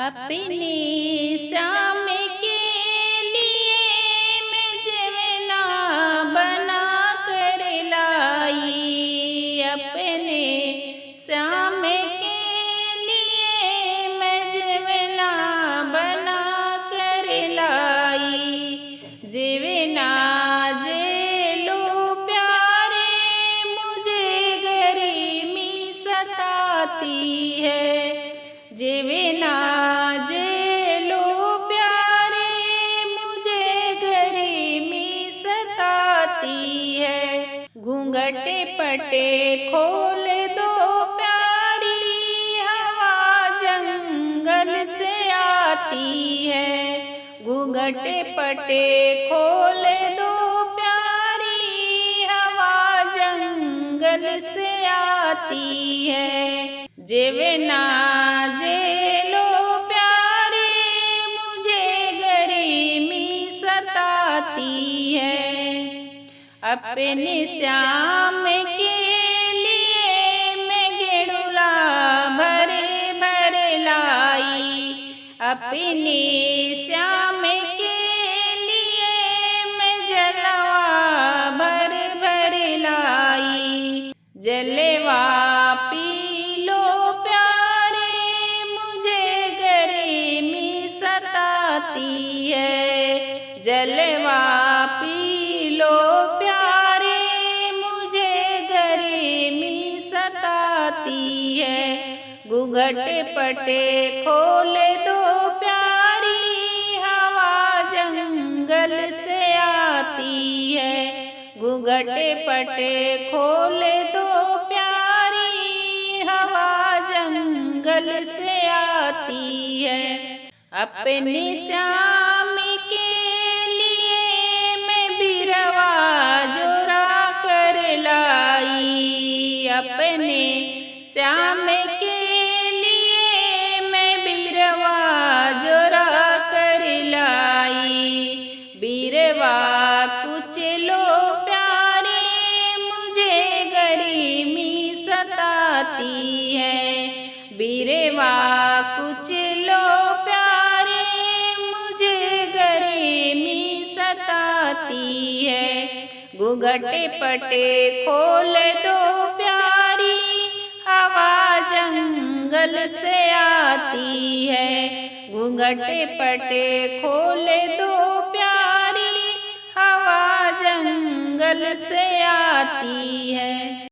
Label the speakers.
Speaker 1: अपनी शाम के लिए मैं जवना बना कर लाई। अपने शाम के लिए मैं जवना बना कर लाई। जवना जेलो प्यारे मुझे गर्मी सताती है। जवना जेलो प्यारे मुझे गर्मी सताती है। घूंघट पटे खोल दो प्यारी हवा जंगल से आती है। घूंघट पटे खोल दो प्यारी हवा जंगल से आती है। जवना जेलो प्यारे मुझे गर्मी सताती है। अपने श्याम के लिए मैं गेड़ुला भरे भर लाई। अपने श्याम के लिए मैं जलवा भर भर लाई। जलवा पी लो प्यारे मुझे गर्मी सताती है। जलवा पी लो प्यारे मुझे गर्मी सताती है। घूंघट पटे खोल दो प्यारी हवा जंगल से आती है। घूंघट पटे खोल दो प्यारी हवा जंगल से आती है। अपने श्याम के लिए मैं बिरवा जोरा कर लाई। अपने श्याम के लिए मैं बिरवा जोरा कर लाई। बिरवा कुछ लो प्यारे मुझे गर्मी सताती है। बिरवा कुछ लो प्यारे मुझे गर्मी सताती है। घूंघट पटे खोल दो प्यारी हवा जंगल से आती है। घूंघट पटे खोल दो प्यारी हवा जंगल से आती है।